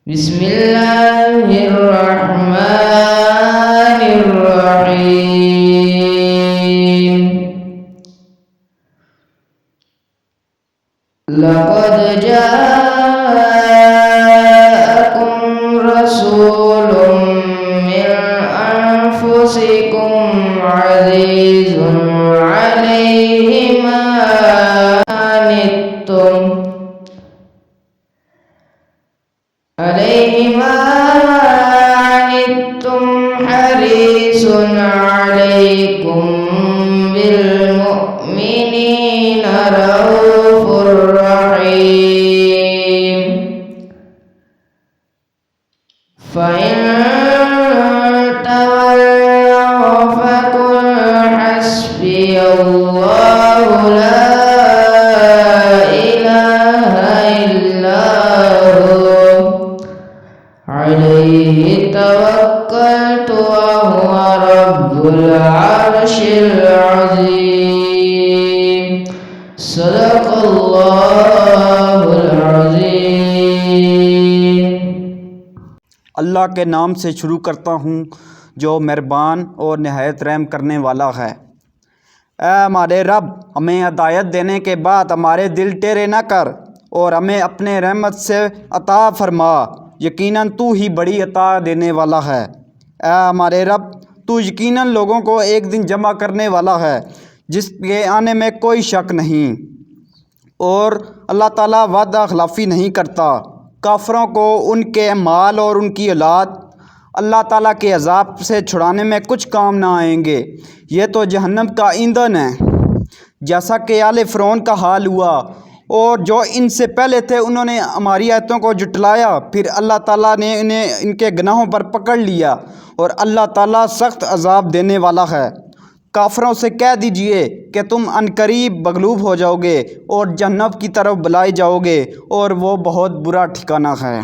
بسم اللہ الرحمن الرحیم لقد جاءکم رسول من انفسکم عزیز علیہ ما عنتم حریص علیکم بالمؤمنین رؤوف رحیم فإن تولوا فقل حسبی اللہ لا الہ الا هو علیہ توکلت وهو رب العرش العظیم صدق اللہ العظیم۔ اللہ کے نام سے شروع کرتا ہوں جو مہربان اور نہایت رحم کرنے والا ہے۔ اے ہمارے رب، ہمیں ہدایت دینے کے بعد ہمارے دل ٹیڑے نہ کر اور ہمیں اپنے رحمت سے عطا فرما، یقیناً تو ہی بڑی عطا دینے والا ہے۔ اے ہمارے رب، تو یقیناً لوگوں کو ایک دن جمع کرنے والا ہے جس کے آنے میں کوئی شک نہیں، اور اللہ تعالیٰ وعدہ خلافی نہیں کرتا۔ کافروں کو ان کے مال اور ان کی اولاد اللہ تعالیٰ کے عذاب سے چھڑانے میں کچھ کام نہ آئیں گے، یہ تو جہنم کا ایندھن ہے، جیسا کہ آل فرعون کا حال ہوا، اور جو ان سے پہلے تھے انہوں نے ہماری آیتوں کو جھٹلایا، پھر اللہ تعالیٰ نے انہیں ان کے گناہوں پر پکڑ لیا، اور اللہ تعالیٰ سخت عذاب دینے والا ہے۔ کافروں سے کہہ دیجئے کہ تم عنقریب مغلوب ہو جاؤ گے اور جہنم کی طرف بلائے جاؤ گے، اور وہ بہت برا ٹھکانہ ہے۔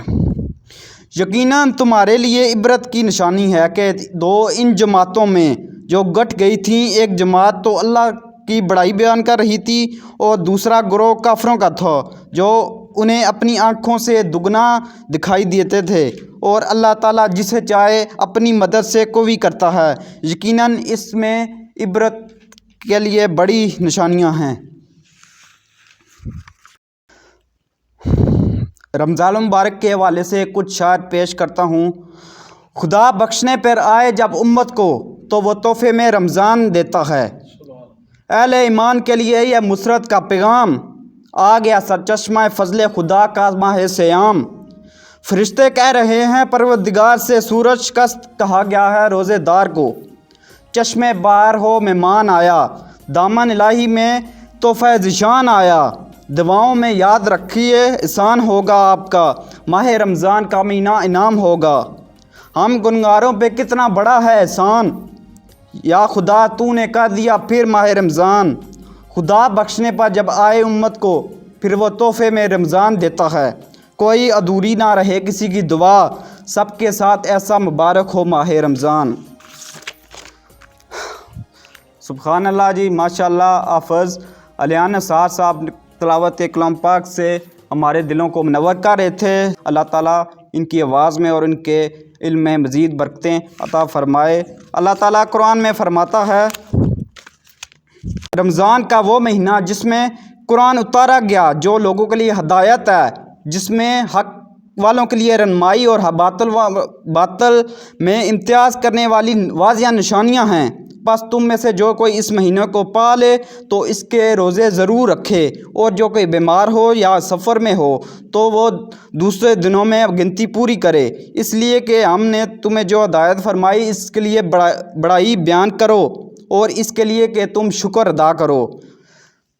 یقیناً تمہارے لیے عبرت کی نشانی ہے کہ دو ان جماعتوں میں جو گٹ گئی تھیں، ایک جماعت تو اللہ کی بڑائی بیان کر رہی تھی اور دوسرا گروہ کافروں کا تھا جو انہیں اپنی آنکھوں سے دگنا دکھائی دیتے تھے، اور اللہ تعالیٰ جسے چاہے اپنی مدد سے قوی کرتا ہے۔ یقیناً اس میں عبرت کے لیے بڑی نشانیاں ہیں۔ رمضان المبارک کے حوالے سے کچھ شعر پیش کرتا ہوں۔ خدا بخشنے پر آئے جب امت کو تو وہ تحفے میں رمضان دیتا ہے۔ اہل ایمان کے لیے یہ مسرت کا پیغام، آ گیا سرچشمہ فضل خدا کا ماہ سیام۔ فرشتے کہہ رہے ہیں پروردگار سے، سورج شکست کہا گیا ہے روزے دار کو۔ چشمے بہار ہو مہمان آیا، دامن الہی میں تحفہ ذیشان آیا۔ دعاؤں میں یاد رکھیے احسان ہوگا آپ کا، ماہ رمضان کا مہینہ انعام ہوگا۔ ہم گنہگاروں پہ کتنا بڑا ہے احسان، یا خدا تو نے کر دیا پھر ماہ رمضان۔ خدا بخشنے پر جب آئے امت کو پھر وہ تحفے میں رمضان دیتا ہے۔ کوئی ادھوری نہ رہے کسی کی دعا، سب کے ساتھ ایسا مبارک ہو ماہ رمضان۔ سبحان اللہ جی، ماشاءاللہ۔ حافظ علیان نثار صاحب تلاوت کلام پاک سے ہمارے دلوں کو منور کر رہے تھے۔ اللہ تعالیٰ ان کی آواز میں اور ان کے علم میں مزید برکتیں عطا فرمائے۔ اللہ تعالیٰ قرآن میں فرماتا ہے، رمضان کا وہ مہینہ جس میں قرآن اتارا گیا، جو لوگوں کے لیے ہدایت ہے، جس میں حق والوں کے لیے رہنمائی اور باطل میں امتیاز کرنے والی واضح نشانیاں ہیں۔ بس تم میں سے جو کوئی اس مہینے کو پا لے تو اس کے روزے ضرور رکھے، اور جو کوئی بیمار ہو یا سفر میں ہو تو وہ دوسرے دنوں میں گنتی پوری کرے، اس لیے کہ ہم نے تمہیں جو ہدایت فرمائی اس کے لیے بڑائی بیان کرو، اور اس کے لیے کہ تم شکر ادا کرو۔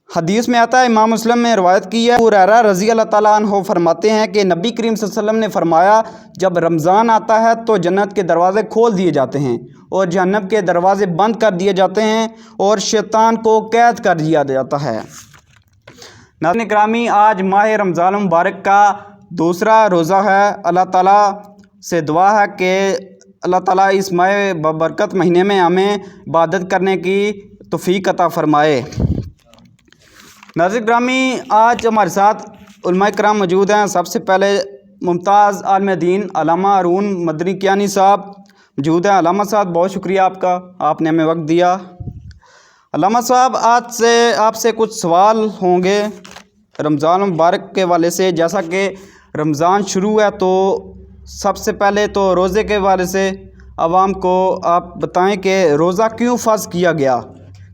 حدیث میں آتا ہے، امام مسلم نے روایت کی ہے، ابو ہریرہ رضی اللہ تعالیٰ عنہ فرماتے ہیں کہ نبی کریم صلی اللہ علیہ وسلم نے فرمایا، جب رمضان آتا ہے تو جنت کے دروازے کھول دیے جاتے ہیں اور جہنم کے دروازے بند کر دیے جاتے ہیں، اور شیطان کو قید کر دیا جاتا ہے۔ ناظرین گرامی، آج ماہ رمضان المبارک کا دوسرا روزہ ہے۔ اللہ تعالیٰ سے دعا ہے کہ اللہ تعالیٰ اس ماہ ببرکت مہینے میں ہمیں عبادت کرنے کی توفیق عطا فرمائے۔ ناظرین گرامی، آج ہمارے ساتھ علماء کرام موجود ہیں۔ سب سے پہلے ممتاز عالم دین علامہ ہارون مدنی کیانی صاحب موجود ہیں۔ علامہ صاحب بہت شکریہ آپ کا، آپ نے ہمیں وقت دیا۔ علامہ صاحب آج سے آپ سے کچھ سوال ہوں گے رمضان مبارک کے حوالے سے۔ جیسا کہ رمضان شروع ہے تو سب سے پہلے تو روزے کے حوالے سے عوام کو آپ بتائیں کہ روزہ کیوں فرض کیا گیا؟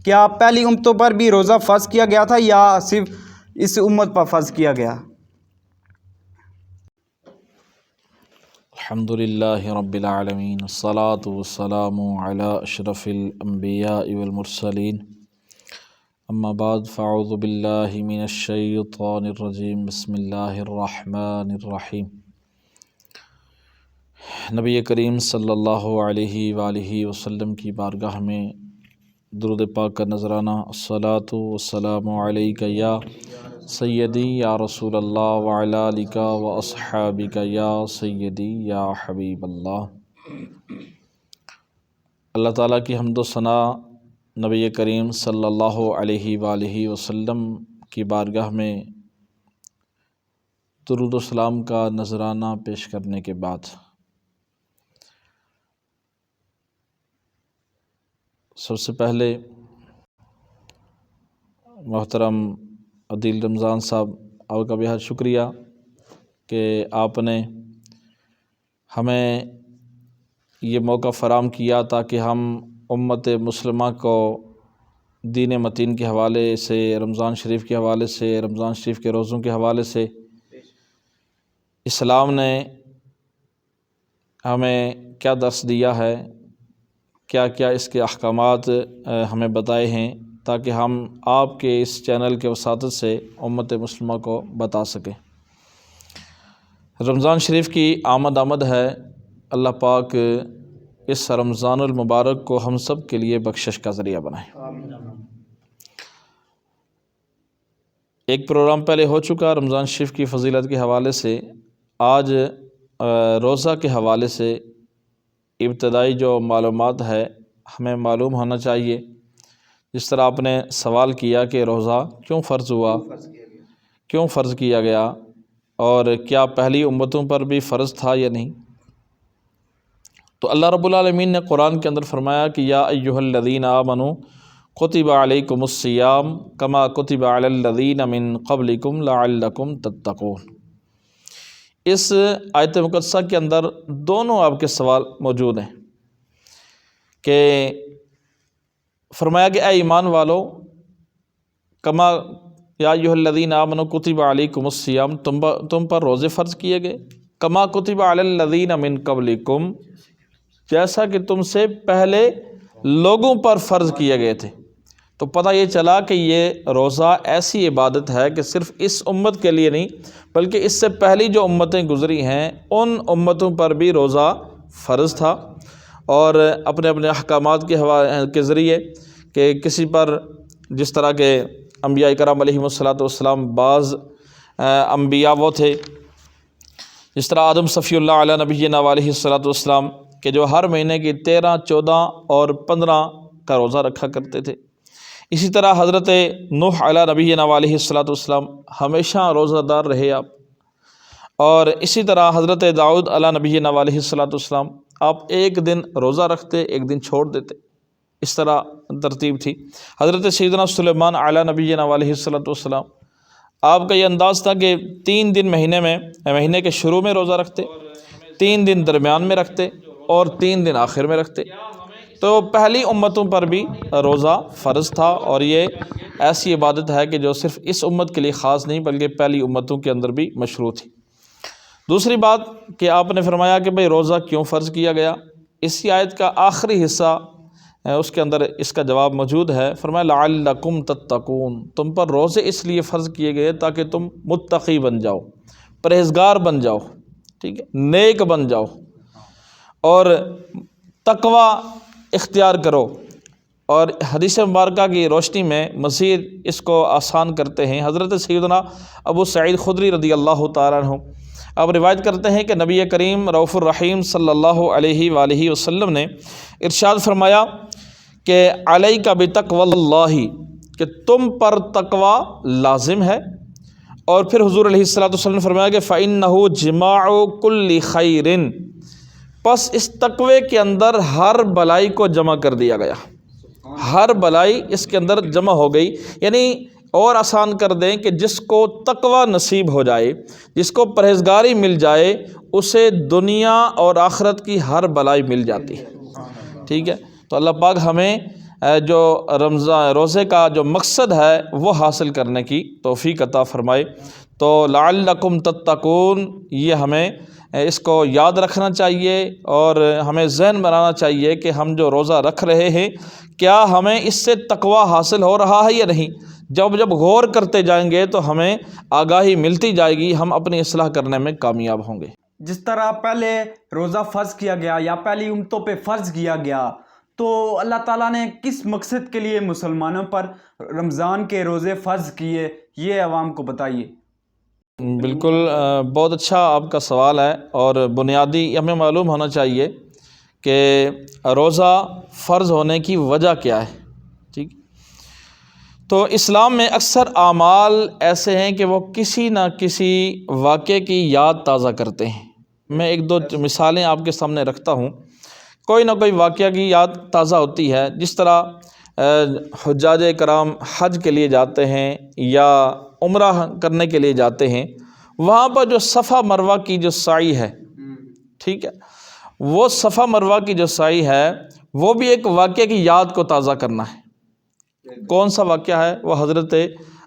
کیا پہلی امتوں پر بھی روزہ فرض کیا گیا تھا یا صرف اس امت پر فرض کیا گیا؟ الحمد للہ رب العالمین، الصلاة والسلام علی اشرف الانبیاء والمرسلین، اما بعد فاعوذ باللہ من الشیطان الرجیم، بسم اللہ الرحمن الرحیم۔ نبی کریم صلی اللہ علیہ وآلہ وسلم کی بارگاہ میں درود پاک کا نذرانہ، الصلاة والسلام علیک یا سیدی یا رسول اللہ وعلی آلک و اصحابک یا سیدی یا حبیب اللہ۔ اللہ تعالیٰ کی حمد و ثنا نبی کریم صلی اللہ علیہ وآلہ وسلم کی بارگاہ میں درود و سلام کا نذرانہ پیش کرنے کے بعد سب سے پہلے محترم عدیل رمضان صاحب، آپ کا بہت شکریہ کہ آپ نے ہمیں یہ موقع فراہم کیا تاکہ ہم امت مسلمہ کو دین متین کے حوالے سے، رمضان شریف کے حوالے سے، رمضان شریف کے روزوں کے حوالے سے اسلام نے ہمیں کیا درس دیا ہے، کیا کیا اس کے احکامات ہمیں بتائے ہیں، تاکہ ہم آپ کے اس چینل کے وساطت سے امت مسلمہ کو بتا سکیں۔ رمضان شریف کی آمد ہے، اللہ پاک اس رمضان المبارک کو ہم سب کے لیے بخشش کا ذریعہ بنائے۔ ایک پروگرام پہلے ہو چکا رمضان شریف کی فضیلت کے حوالے سے، آج روزہ کے حوالے سے ابتدائی جو معلومات ہے ہمیں معلوم ہونا چاہیے۔ جس طرح آپ نے سوال کیا کہ روزہ کیوں فرض ہوا، کیوں فرض کیا گیا، اور کیا پہلی امتوں پر بھی فرض تھا یا نہیں، تو اللہ رب العالمین نے قرآن کے اندر فرمایا کہ یا ایھا الذین آمنوا کتب علیکم الصیام کما کتب علی الذین من قبلکم لعلکم تتقون۔ اس آیت مقدسہ کے اندر دونوں آپ کے سوال موجود ہیں کہ فرمایا کہ اے ایمان والو، کما یا ایھا الذین آمنوا کتب علیکم الصیام، تم پر روزے فرض کیے گئے، کما کتب علی الذین من قبلکم، جیسا کہ تم سے پہلے لوگوں پر فرض کیے گئے تھے۔ تو پتہ یہ چلا کہ یہ روزہ ایسی عبادت ہے کہ صرف اس امت کے لیے نہیں بلکہ اس سے پہلی جو امتیں گزری ہیں ان امتوں پر بھی روزہ فرض تھا، اور اپنے اپنے احکامات کے ذریعے کہ کسی پر جس طرح کے انبیاء کرام علیہم والسلام، بعض انبیاء وہ تھے جس طرح آدم صفی اللہ علیہ نبینا علیہ والسلام کہ جو ہر مہینے کی 13، 14 اور 15 کا روزہ رکھا کرتے تھے۔ اسی طرح حضرت نوح علیہ نبینا علیہ والسلام ہمیشہ روزہ دار رہے آپ، اور اسی طرح حضرت داؤد علیہ نبینا علیہ والسلام آپ ایک دن روزہ رکھتے، ایک دن چھوڑ دیتے، اس طرح ترتیب تھی۔ حضرت سیدنا سلیمان علیہ نبینا علیہ والسلام آپ کا یہ انداز تھا کہ 3 دن مہینے کے شروع میں روزہ رکھتے، 3 دن درمیان میں رکھتے اور 3 دن آخر میں رکھتے۔ تو پہلی امتوں پر بھی روزہ فرض تھا، اور یہ ایسی عبادت ہے کہ جو صرف اس امت کے لیے خاص نہیں بلکہ پہلی امتوں کے اندر بھی مشروع تھی۔ دوسری بات کہ آپ نے فرمایا کہ بھئی روزہ کیوں فرض کیا گیا، اسی آیت کا آخری حصہ اس کے اندر اس کا جواب موجود ہے۔ فرمایا لعلکم تتقون، تم پر روزے اس لیے فرض کیے گئے تاکہ تم متقی بن جاؤ، پرہیزگار بن جاؤ، ٹھیک ہے، نیک بن جاؤ اور تقوی اختیار کرو۔ اور حدیث مبارکہ کی روشنی میں مزید اس کو آسان کرتے ہیں حضرت سیدنا ابو سعید خدری رضی اللہ تعالیٰ عنہ، اب روایت کرتے ہیں کہ نبی کریم رؤوف الرحیم صلی اللہ علیہ وآلہ وسلم نے ارشاد فرمایا کہ علیک بتقوی اللہ، کہ تم پر تقوی لازم ہے اور پھر حضور علیہ الصلوۃ والسلام نے فرمایا کہ فَإِنَّهُ جِمَاعُ كُلِّ خَيْرٍ، پس اس تقوی کے اندر ہر بلائی کو جمع کر دیا گیا، ہر بلائی اس کے اندر جمع ہو گئی۔ یعنی اور آسان کر دیں کہ جس کو تقوی نصیب ہو جائے، جس کو پرہیزگاری مل جائے، اسے دنیا اور آخرت کی ہر بلائی مل جاتی ہے۔ ٹھیک ہے، تو اللہ پاک ہمیں جو رمضان روزے کا جو مقصد ہے وہ حاصل کرنے کی توفیق عطا فرمائے۔ تو لعلکم تتقون، یہ ہمیں اس کو یاد رکھنا چاہیے اور ہمیں ذہن بنانا چاہیے کہ ہم جو روزہ رکھ رہے ہیں کیا ہمیں اس سے تقوی حاصل ہو رہا ہے یا نہیں۔ جب غور کرتے جائیں گے تو ہمیں آگاہی ملتی جائے گی، ہم اپنی اصلاح کرنے میں کامیاب ہوں گے۔ جس طرح پہلے روزہ فرض کیا گیا یا پہلی امتوں پہ فرض کیا گیا، تو اللہ تعالیٰ نے کس مقصد کے لیے مسلمانوں پر رمضان کے روزے فرض کیے، یہ عوام کو بتائیے۔ بالکل، بہت اچھا آپ کا سوال ہے، اور بنیادی ہمیں معلوم ہونا چاہیے کہ روزہ فرض ہونے کی وجہ کیا ہے۔ ٹھیک، تو اسلام میں اکثر اعمال ایسے ہیں کہ وہ کسی نہ کسی واقعے کی یاد تازہ کرتے ہیں۔ میں ایک دو مثالیں آپ کے سامنے رکھتا ہوں۔ کوئی نہ کوئی واقعہ کی یاد تازہ ہوتی ہے، جس طرح حجاج کرام حج کے لیے جاتے ہیں یا عمرہ کرنے کے لیے جاتے ہیں، وہاں پر جو صفا مروہ کی جو سعی ہے، ٹھیک ہے، وہ صفا مروہ کی جو سعی ہے وہ بھی ایک واقعے کی یاد کو تازہ کرنا ہے۔ کون سا واقعہ ہے؟ وہ حضرت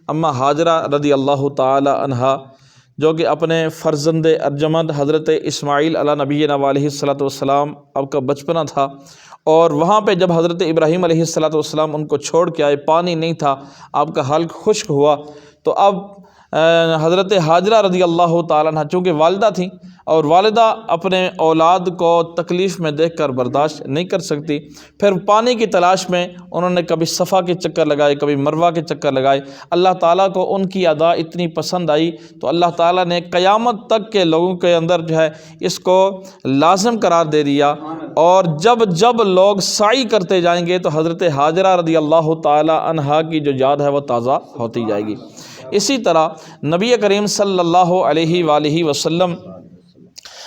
اماں ہاجرہ رضی اللہ تعالی عنہا، جو کہ اپنے فرزند ارجمند حضرت اسماعیل علی نبینا علیہ الصلوۃ والسلام آپ کا بچپنا تھا، اور وہاں پہ جب حضرت ابراہیم علیہ الصلوۃ والسلام ان کو چھوڑ کے آئے، پانی نہیں تھا، آپ کا حلق خشک ہوا، تو اب حضرت ہاجرہ رضی اللہ تعالیٰ عنہ چونکہ والدہ تھیں، اور والدہ اپنے اولاد کو تکلیف میں دیکھ کر برداشت نہیں کر سکتی، پھر پانی کی تلاش میں انہوں نے کبھی صفا کے چکر لگائے، کبھی مروہ کے چکر لگائے۔ اللہ تعالیٰ کو ان کی ادا اتنی پسند آئی تو اللہ تعالیٰ نے قیامت تک کے لوگوں کے اندر جو ہے اس کو لازم قرار دے دیا، اور جب جب لوگ سعی کرتے جائیں گے تو حضرت ہاجرہ رضی اللہ تعالیٰ عنہا کی جو یاد ہے وہ تازہ ہوتی جائے گی۔ اسی طرح نبی کریم صلی اللہ علیہ وآلہ وسلم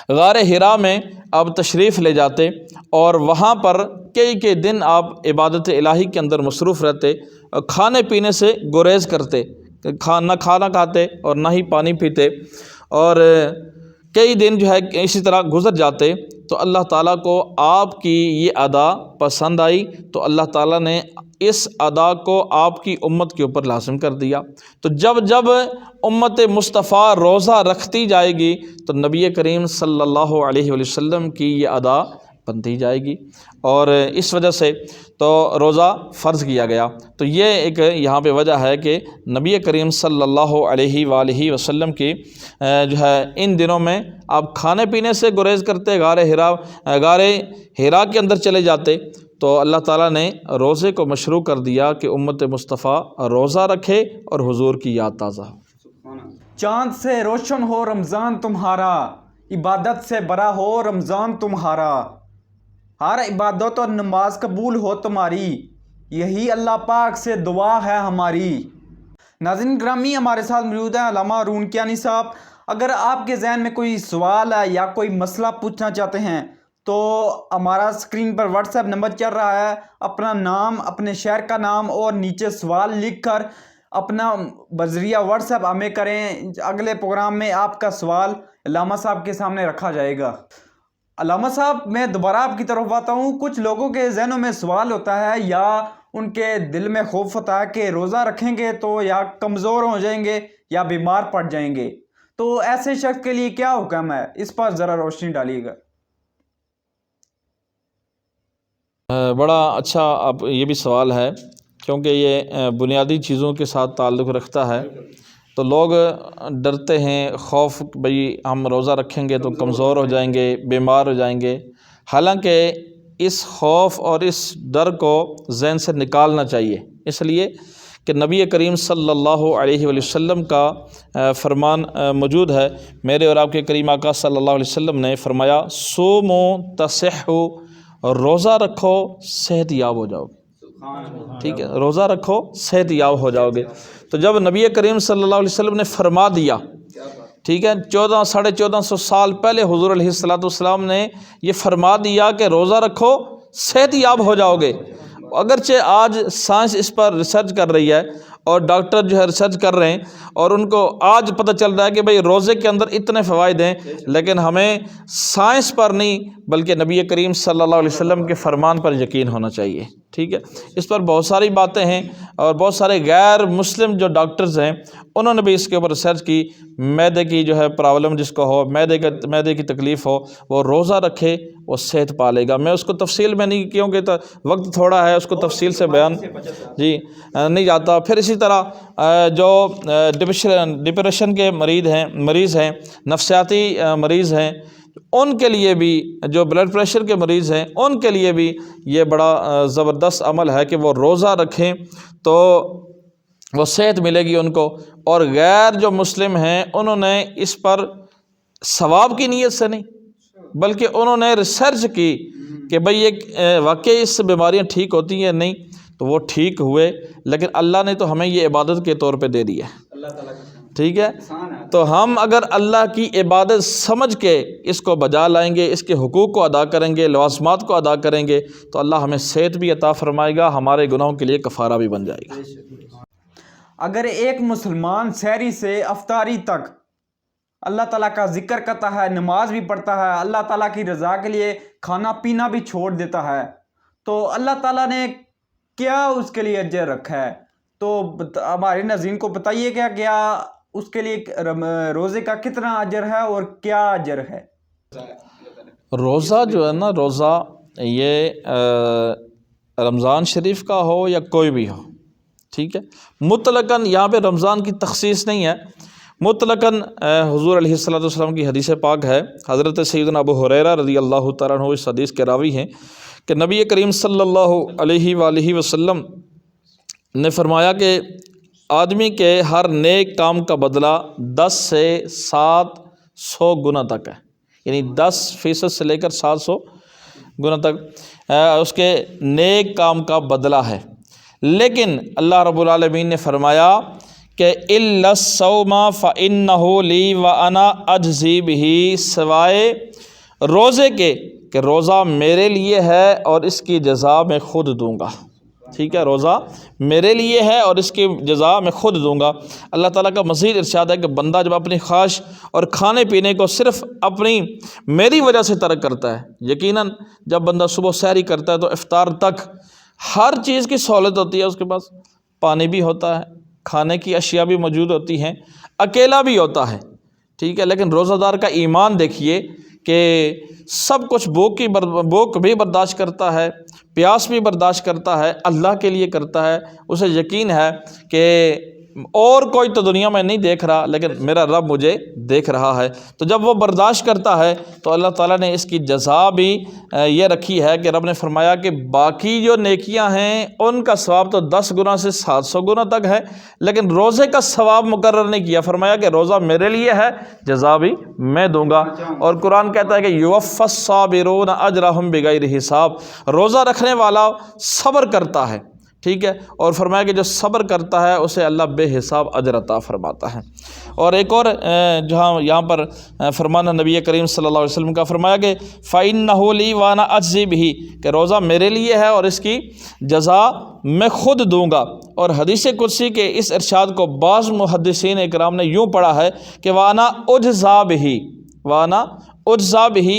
غار حرا میں آپ تشریف لے جاتے، اور وہاں پر کئی دن آپ عبادت الہی کے اندر مصروف رہتے، کھانے پینے سے گریز کرتے، نہ کھانا کھاتے اور نہ ہی پانی پیتے، اور کئی دن جو ہے اسی طرح گزر جاتے۔ تو اللہ تعالیٰ کو آپ کی یہ ادا پسند آئی، تو اللہ تعالیٰ نے اس ادا کو آپ کی امت کے اوپر لازم کر دیا۔ تو جب جب امت مصطفیٰ روزہ رکھتی جائے گی تو نبی کریم صلی اللہ علیہ وآلہ وسلم کی یہ ادا بنتی جائے گی، اور اس وجہ سے تو روزہ فرض کیا گیا۔ تو یہ ایک یہاں پہ وجہ ہے کہ نبی کریم صلی اللہ علیہ وآلہ وسلم کی جو ہے ان دنوں میں آپ کھانے پینے سے گریز کرتے، غار حرا کے اندر چلے جاتے، تو اللہ تعالیٰ نے روزے کو مشروع کر دیا کہ امت مصطفیٰ روزہ رکھے اور حضور کی یاد تازہ ہو۔ چاند سے روشن ہو رمضان تمہارا، عبادت سے بڑا ہو رمضان تمہارا، ہر عبادت اور نماز قبول ہو تمہاری، یہی اللہ پاک سے دعا ہے ہماری۔ ناظرین گرامی، ہمارے ساتھ موجود ہیں علامہ ہارون کیانی صاحب۔ اگر آپ کے ذہن میں کوئی سوال ہے یا کوئی مسئلہ پوچھنا چاہتے ہیں تو ہمارا اسکرین پر واٹس ایپ نمبر چل رہا ہے، اپنا نام، اپنے شہر کا نام اور نیچے سوال لکھ کر اپنا بذریعہ واٹس ایپ ہمیں کریں۔ اگلے پروگرام میں آپ کا سوال علامہ صاحب کے سامنے رکھا جائے گا۔ علامہ صاحب، میں دوبارہ آپ کی طرف آتا ہوں۔ کچھ لوگوں کے ذہنوں میں سوال ہوتا ہے یا ان کے دل میں خوف ہوتا ہے کہ روزہ رکھیں گے تو یا کمزور ہو جائیں گے یا بیمار پڑ جائیں گے، تو ایسے شخص کے لیے کیا حکم ہے؟ اس پر ذرا روشنی ڈالیے گا۔ بڑا اچھا آپ یہ بھی سوال ہے، کیونکہ یہ بنیادی چیزوں کے ساتھ تعلق رکھتا ہے۔ تو لوگ ڈرتے ہیں، خوف، بھئی ہم روزہ رکھیں گے تو کمزور ہو جائیں گے، بیمار ہو جائیں گے۔ حالانکہ اس خوف اور اس ڈر کو ذہن سے نکالنا چاہیے، اس لیے کہ نبی کریم صلی اللہ علیہ وآلہ وسلم کا فرمان موجود ہے۔ میرے اور آپ کے کریم آقا صلی اللہ علیہ وسلم نے فرمایا، صوموا تصحوا، روزہ رکھو صحت یاب ہو جاؤ گے۔ ٹھیک ہے، روزہ رکھو صحت یاب ہو جاؤ گے۔ تو جب نبی کریم صلی اللہ علیہ وسلم نے فرما دیا، ٹھیک ہے، 1400 سال پہلے حضور علیہ الصلوۃ والسلام نے یہ فرما دیا کہ روزہ رکھو صحت یاب ہو جاؤ گے۔ اگرچہ آج سائنس اس پر ریسرچ کر رہی ہے اور ڈاکٹر جو ہے ریسرچ کر رہے ہیں اور ان کو آج پتہ چل رہا ہے کہ بھئی روزے کے اندر اتنے فوائد ہیں، لیکن ہمیں سائنس پر نہیں بلکہ نبی کریم صلی اللہ علیہ وسلم کے فرمان پر یقین ہونا چاہیے، ٹھیک ہے۔ اس پر بہت ساری باتیں ہیں اور بہت سارے غیر مسلم جو ڈاکٹرز ہیں انہوں نے بھی اس کے اوپر ریسرچ کی۔ معدے کی جو ہے پرابلم جس کو ہو، معدے کی تکلیف ہو، وہ روزہ رکھے، وہ صحت پالے گا۔ میں اس کو تفصیل میں نہیں، کیونکہ وقت تھوڑا ہے، اس کو تفصیل سے بیان نہیں جاتا۔ پھر اسی طرح جو ڈپریشن کے مریض ہیں، نفسیاتی مریض ہیں، ان کے لیے بھی، جو بلڈ پریشر کے مریض ہیں ان کے لیے بھی یہ بڑا زبردست عمل ہے کہ وہ روزہ رکھیں تو وہ صحت ملے گی ان کو۔ اور غیر جو مسلم ہیں انہوں نے اس پر ثواب کی نیت سے نہیں بلکہ انہوں نے ریسرچ کی کہ بھئی یہ واقعی اس سے بیماریاں ٹھیک ہوتی ہیں نہیں، تو وہ ٹھیک ہوئے۔ لیکن اللہ نے تو ہمیں یہ عبادت کے طور پہ دے دی ہے، ٹھیک ہے۔ تو ہم اگر اللہ کی عبادت سمجھ کے اس کو بجا لائیں گے، اس کے حقوق کو ادا کریں گے، لوازمات کو ادا کریں گے، تو اللہ ہمیں صحت بھی عطا فرمائے گا، ہمارے گناہوں کے لیے کفارہ بھی بن جائے گا۔ اگر ایک مسلمان سحری سے افطاری تک اللہ تعالیٰ کا ذکر کرتا ہے، نماز بھی پڑھتا ہے، اللہ تعالیٰ کی رضا کے لیے کھانا پینا بھی چھوڑ دیتا ہے، تو اللہ تعالیٰ نے کیا اس کے لیے اجر رکھا ہے؟ تو ہمارے ناظرین کو بتائیے کیا اس کے لیے روزے کا کتنا اجر ہے اور کیا اجر ہے؟ روزہ جو ہے نا، روزہ یہ رمضان شریف کا ہو یا کوئی بھی ہو، ٹھیک ہے، مطلقاً یہاں پہ رمضان کی تخصیص نہیں ہے، مطلقاً حضور علیہ الصلوۃ والسلام کی حدیث پاک ہے، حضرت سیدنا ابو ہریرہ رضی اللہ تعالیٰ عنہ اس حدیث کے راوی ہیں کہ نبی کریم صلی اللہ علیہ وآلہ وسلم نے فرمایا کہ آدمی کے ہر نیک کام کا بدلہ 10 سے 700 گنا تک ہے، یعنی 10% سے لے کر 700 گنا تک اس کے نیک کام کا بدلہ ہے۔ لیکن اللہ رب العالمین نے فرمایا کہ الا الصوم فانہ لی وانا اجزی بہ، سوائے روزے کے کہ روزہ میرے لیے ہے اور اس کی جزا میں خود دوں گا، ٹھیک ہے، روزہ میرے لیے ہے اور اس کی جزا میں خود دوں گا۔ اللہ تعالیٰ کا مزید ارشاد ہے کہ بندہ جب اپنی خواہش اور کھانے پینے کو صرف اپنی میری وجہ سے ترک کرتا ہے، یقیناً جب بندہ صبح سحری کرتا ہے تو افطار تک ہر چیز کی سہولت ہوتی ہے، اس کے پاس پانی بھی ہوتا ہے، کھانے کی اشیاء بھی موجود ہوتی ہیں، اکیلا بھی ہوتا ہے، ٹھیک ہے، لیکن روزہ دار کا ایمان دیکھیے کہ سب کچھ بھوک بھی برداشت کرتا ہے، پیاس بھی برداشت کرتا ہے، اللہ کے لیے کرتا ہے، اسے یقین ہے کہ اور کوئی تو دنیا میں نہیں دیکھ رہا لیکن میرا رب مجھے دیکھ رہا ہے۔ تو جب وہ برداشت کرتا ہے تو اللہ تعالیٰ نے اس کی جزا بھی یہ رکھی ہے کہ رب نے فرمایا کہ باقی جو نیکیاں ہیں ان کا ثواب تو 10 گنا سے 700 گنا تک ہے، لیکن روزے کا ثواب مقرر نہیں کیا، فرمایا کہ روزہ میرے لیے ہے، جزا بھی میں دوں گا۔ اور قرآن کہتا ہے کہ یوفی الصابرون اجرہم بغیر حساب، روزہ رکھنے والا صبر کرتا ہے، ٹھیک ہے، اور فرمایا کہ جو صبر کرتا ہے اسے اللہ بے حساب اجر عطا فرماتا ہے۔ اور ایک اور جہاں یہاں پر فرمانا نبی کریم صلی اللہ علیہ وسلم کا فرمایا کہ فَإِنَّهُ لِي وَأَنَا أَجْزِي بِهِ، کہ روزہ میرے لیے ہے اور اس کی جزا میں خود دوں گا۔ اور حدیث قدسی کے اس ارشاد کو بعض محدثین اکرام نے یوں پڑھا ہے کہ وَأَنَا أُجْزَى بِهِ، وَأَنَا أُجْزَى بِهِ،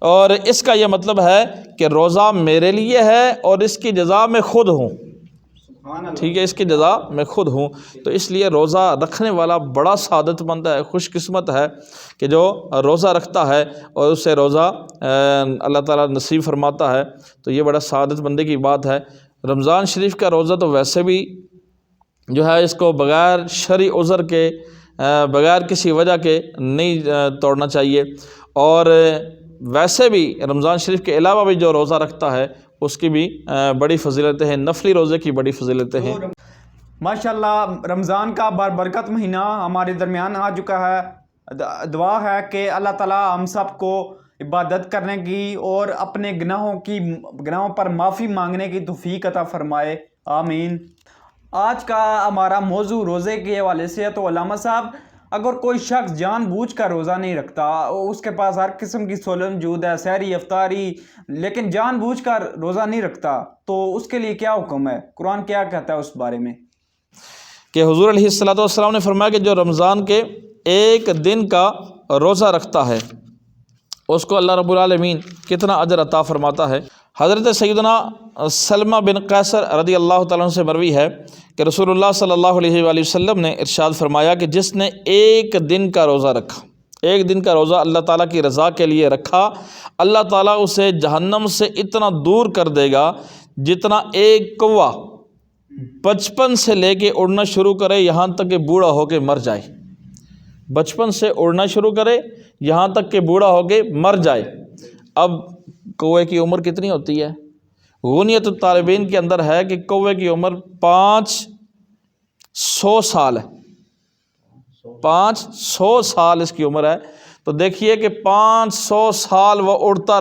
اور اس کا یہ مطلب ہے کہ روزہ میرے لیے ہے اور اس کی جزا میں خود ہوں، ٹھیک ہے، اس کی جزا میں خود ہوں۔ تو اس لیے روزہ رکھنے والا بڑا سعادت مند ہے، خوش قسمت ہے کہ جو روزہ رکھتا ہے اور اسے روزہ اللہ تعالیٰ نصیب فرماتا ہے، تو یہ بڑا سعادت مندی کی بات ہے۔ رمضان شریف کا روزہ تو ویسے بھی جو ہے اس کو بغیر شرعی عذر کے، بغیر کسی وجہ کے نہیں توڑنا چاہیے، اور ویسے بھی رمضان شریف کے علاوہ بھی جو روزہ رکھتا ہے اس کی بھی بڑی فضیلتیں ہیں، نفلی روزے کی بڑی فضیلتیں ہیں۔ ماشاءاللہ رمضان کا بابرکت مہینہ ہمارے درمیان آ چکا ہے، دعا ہے کہ اللہ تعالیٰ ہم سب کو عبادت کرنے کی اور اپنے گناہوں پر معافی مانگنے کی توفیق عطا فرمائے، آمین۔ آج کا ہمارا موضوع روزے کے حوالے سے ہے۔ تو علامہ صاحب، اگر کوئی شخص جان بوجھ کر روزہ نہیں رکھتا، اس کے پاس ہر قسم کی سہولت موجود ہے، سحری افطاری، لیکن جان بوجھ کر روزہ نہیں رکھتا، تو اس کے لیے کیا حکم ہے؟ قرآن کیا کہتا ہے اس بارے میں؟ کہ حضور علیہ الصلوۃ والسلام نے فرمایا کہ جو رمضان کے ایک دن کا روزہ رکھتا ہے اس کو اللہ رب العالمین کتنا اجر عطا فرماتا ہے۔ حضرت سیدنا سلمہ بن قیصر رضی اللہ تعالیٰ عنہ سے مروی ہے کہ رسول اللہ صلی اللہ علیہ وآلہ وسلم نے ارشاد فرمایا کہ جس نے ایک دن کا روزہ رکھا، ایک دن کا روزہ اللہ تعالیٰ کی رضا کے لیے رکھا، اللہ تعالیٰ اسے جہنم سے اتنا دور کر دے گا جتنا ایک کوہ بچپن سے لے کے اڑنا شروع کرے یہاں تک کہ بوڑھا ہو کے مر جائے۔ بچپن سے اڑنا شروع کرے یہاں تک کہ بوڑھا ہو کے مر جائے۔ اب کوے کی عمر کتنی ہوتی ہے؟ غنیت الطالبین کے اندر ہے کہ کوے کی عمر 500 سال ہے، 500 سال اس کی عمر ہے۔ تو دیکھیے کہ 500 سال وہ اڑتا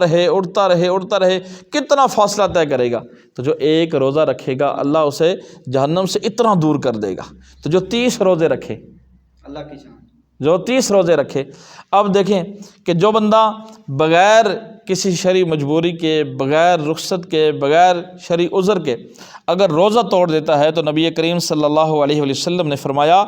رہے، کتنا فاصلہ طے کرے گا۔ تو جو ایک روزہ رکھے گا اللہ اسے جہنم سے اتنا دور کر دے گا۔ تو جو 30 روزے رکھے، اللہ کی شان، جو 30 روزے رکھے۔ اب دیکھیں کہ جو بندہ بغیر کسی شرعی مجبوری کے، بغیر رخصت کے، بغیر شرعی عذر کے اگر روزہ توڑ دیتا ہے تو نبی کریم صلی اللہ علیہ وآلہ وسلم نے فرمایا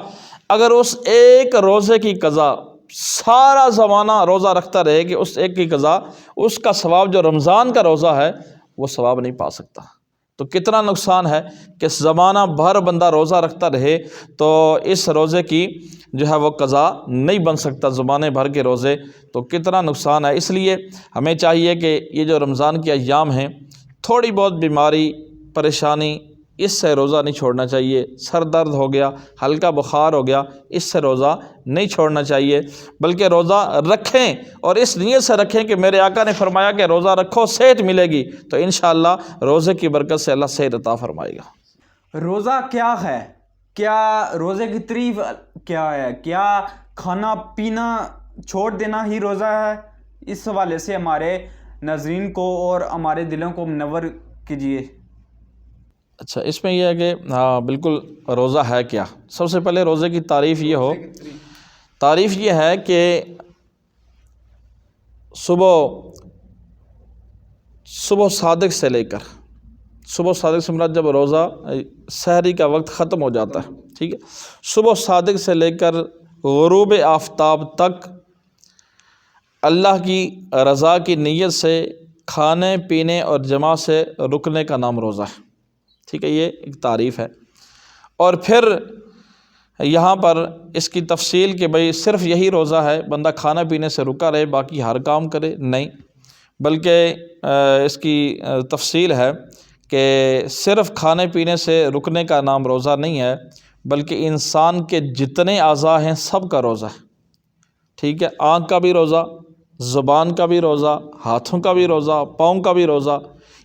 اگر اس ایک روزے کی قضا سارا زمانہ روزہ رکھتا رہے کہ اس ایک کی قضا اس کا ثواب جو رمضان کا روزہ ہے وہ ثواب نہیں پا سکتا۔ تو کتنا نقصان ہے کہ زمانہ بھر بندہ روزہ رکھتا رہے تو اس روزے کی جو ہے وہ قضا نہیں بن سکتا، زمانے بھر کے روزے، تو کتنا نقصان ہے۔ اس لیے ہمیں چاہیے کہ یہ جو رمضان کے ایام ہیں، تھوڑی بہت بیماری پریشانی اس سے روزہ نہیں چھوڑنا چاہیے۔ سر درد ہو گیا، ہلکا بخار ہو گیا، اس سے روزہ نہیں چھوڑنا چاہیے، بلکہ روزہ رکھیں اور اس نیت سے رکھیں کہ میرے آقا نے فرمایا کہ روزہ رکھو صحت ملے گی، تو انشاءاللہ روزے کی برکت سے اللہ صحت عطا فرمائے گا۔ روزہ کیا ہے؟ کیا روزے کی تعریف کیا ہے؟ کیا کھانا پینا چھوڑ دینا ہی روزہ ہے؟ اس حوالے سے ہمارے ناظرین کو اور ہمارے دلوں کو منور کیجیے۔ اچھا، اس میں یہ ہے کہ بالکل روزہ ہے کیا؟ سب سے پہلے روزے کی تعریف یہ ہے کہ صبح صادق سے لے کر، صبح صادق سے مراد جب روزہ سحری کا وقت ختم ہو جاتا ہے، ٹھیک ہے، صبح صادق سے لے کر غروب آفتاب تک اللہ کی رضا کی نیت سے کھانے پینے اور جمع سے رکنے کا نام روزہ ہے، ٹھیک ہے، یہ ایک تعریف ہے۔ اور پھر یہاں پر اس کی تفصیل کہ بھئی صرف یہی روزہ ہے، بندہ کھانا پینے سے رکا رہے باقی ہر کام کرے، نہیں، بلکہ اس کی تفصیل ہے کہ صرف کھانے پینے سے رکنے کا نام روزہ نہیں ہے، بلکہ انسان کے جتنے اعضاء ہیں سب کا روزہ ہے، ٹھیک ہے، آنکھ کا بھی روزہ، زبان کا بھی روزہ، ہاتھوں کا بھی روزہ، پاؤں کا بھی روزہ،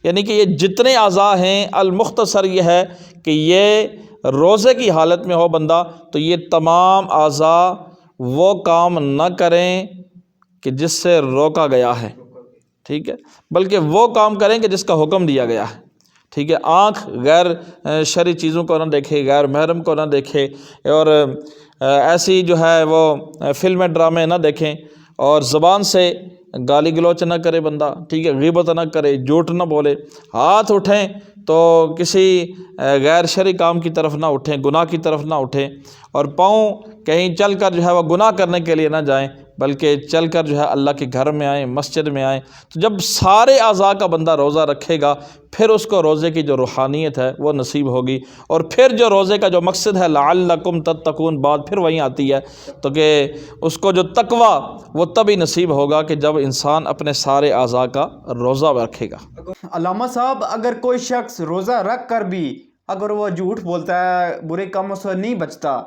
یعنی کہ یہ جتنے اعضاء ہیں، المختصر یہ ہے کہ یہ روزے کی حالت میں ہو بندہ تو یہ تمام اعضاء وہ کام نہ کریں کہ جس سے روکا گیا ہے، ٹھیک ہے، بلکہ وہ کام کریں کہ جس کا حکم دیا گیا ہے، ٹھیک ہے۔ آنکھ غیر شرعی چیزوں کو نہ دیکھے، غیر محرم کو نہ دیکھے، اور ایسی جو ہے وہ فلمیں ڈرامے نہ دیکھیں، اور زبان سے گالی گلوچ نہ کرے بندہ، ٹھیک ہے، غیبت نہ کرے، جھوٹ نہ بولے، ہاتھ اٹھیں تو کسی غیر شرعی کام کی طرف نہ اٹھیں، گناہ کی طرف نہ اٹھیں، اور پاؤں کہیں چل کر جو ہے وہ گناہ کرنے کے لیے نہ جائیں، بلکہ چل کر جو ہے اللہ کے گھر میں آئیں، مسجد میں آئیں۔ تو جب سارے اعضاء کا بندہ روزہ رکھے گا پھر اس کو روزے کی جو روحانیت ہے وہ نصیب ہوگی، اور پھر جو روزے کا جو مقصد ہے لعلکم تتقون، بات پھر وہیں آتی ہے، تو کہ اس کو جو تقوی وہ تبھی نصیب ہوگا کہ جب انسان اپنے سارے اعضاء کا روزہ رکھے گا۔ علامہ صاحب، اگر کوئی شخص روزہ رکھ کر بھی اگر وہ جھوٹ بولتا ہے، برے کاموں سے نہیں بچتا،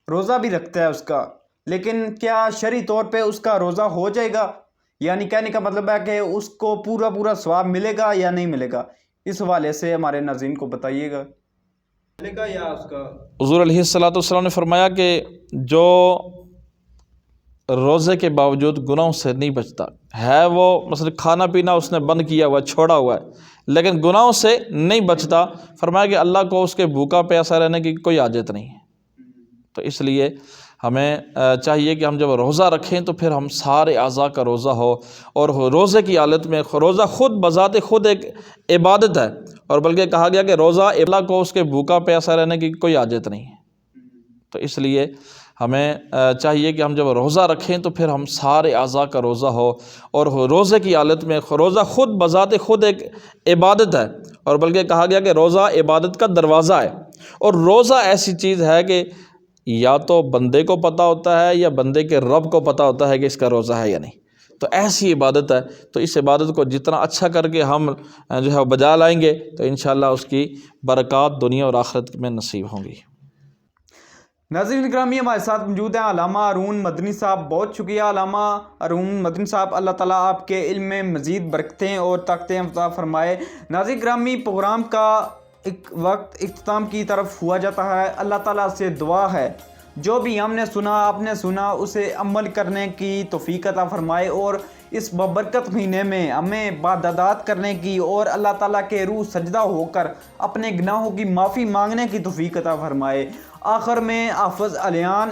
روزہ بھی رکھتا ہے اس کا، لیکن کیا شرعی طور پہ اس کا روزہ ہو جائے گا؟ یعنی کہنے کا مطلب ہے کہ اس کو پورا ثواب ملے گا یا نہیں ملے گا؟ اس حوالے سے ہمارے ناظرین کو بتائیے گا، ملے گا یا اس کا؟ حضور علیہ الصلوۃ والسلام نے فرمایا کہ جو روزے کے باوجود گناہوں سے نہیں بچتا ہے، وہ مثلا کھانا پینا اس نے بند کیا ہوا ہے، چھوڑا ہوا ہے، لیکن گناہوں سے نہیں بچتا، فرمایا کہ اللہ کو اس کے بھوکا پیاسا رہنے کی کوئی حاجت نہیں ہے۔ تو اس لیے ہمیں چاہیے کہ ہم جب روزہ رکھیں تو پھر ہم سارے اعضاء کا روزہ ہو، اور روزے کی حالت میں روزہ خود بذات خود ایک عبادت ہے، اور بلکہ کہا گیا کہ روزہ اللہ کو اس کے بھوکا پیاسا رہنے کی کوئی حاجت نہیں ہے۔ تو اس لیے ہمیں چاہیے کہ ہم جب روزہ رکھیں تو پھر ہم سارے اعضاء کا روزہ ہو، اور روزے کی حالت میں روزہ خود بذات خود ایک عبادت ہے، اور بلکہ کہا گیا کہ روزہ عبادت کا دروازہ ہے، اور روزہ ایسی چیز ہے کہ یا تو بندے کو پتہ ہوتا ہے یا بندے کے رب کو پتہ ہوتا ہے کہ اس کا روزہ ہے یا نہیں۔ تو ایسی عبادت ہے، تو اس عبادت کو جتنا اچھا کر کے ہم جو ہے بجا لائیں گے تو انشاءاللہ اس کی برکات دنیا اور آخرت میں نصیب ہوں گی۔ ناظرین گرامی، ہمارے ساتھ موجود ہیں علامہ ہارون مدنی صاحب۔ بہت شکریہ علامہ ہارون مدنی صاحب، اللہ تعالیٰ آپ کے علم میں مزید برکتیں اور طاقتیں عطا فرمائے۔ ناظرین گرامی، پروگرام کا ایک وقت اختتام کی طرف ہوا جاتا ہے۔ اللہ تعالیٰ سے دعا ہے جو بھی ہم نے سنا، آپ نے سنا، اسے عمل کرنے کی توفیق عطا فرمائے، اور اس ببرکت مہینے میں ہمیں عبادات کرنے کی اور اللہ تعالیٰ کے روح سجدہ ہو کر اپنے گناہوں کی معافی مانگنے کی توفیق عطا فرمائے۔ آخر میں حافظ علیان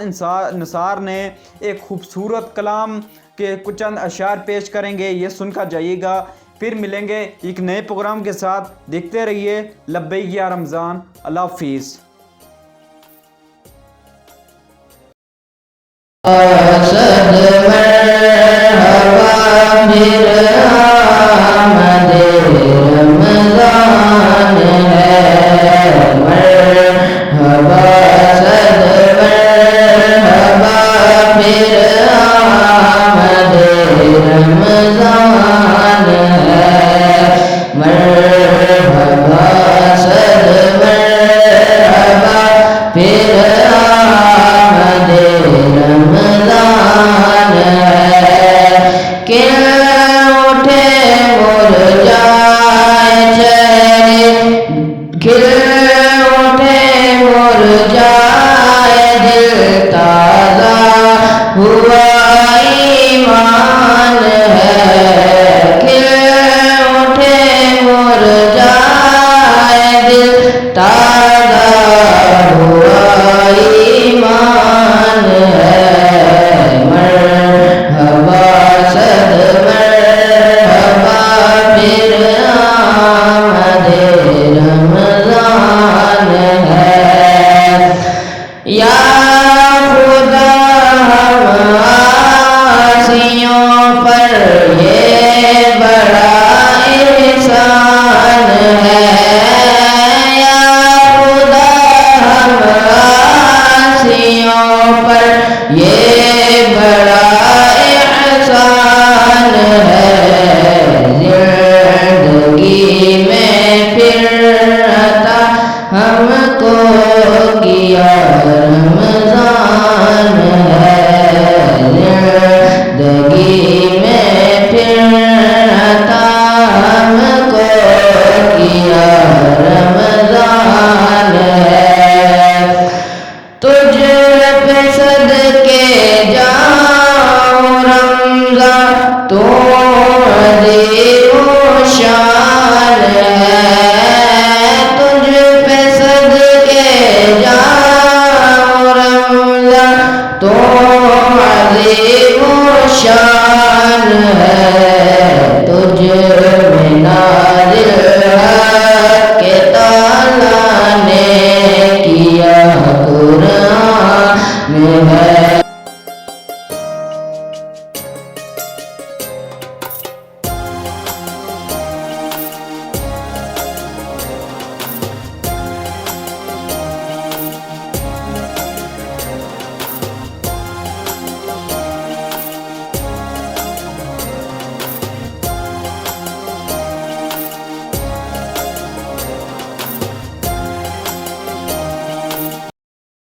نثار نے ایک خوبصورت کلام کے کچھ چند اشعار پیش کریں گے، یہ سن کر جائیے گا۔ پھر ملیں گے ایک نئے پروگرام کے ساتھ، دیکھتے رہیے لبیک یا رمضان۔ اللہ حافظ۔ مرحبا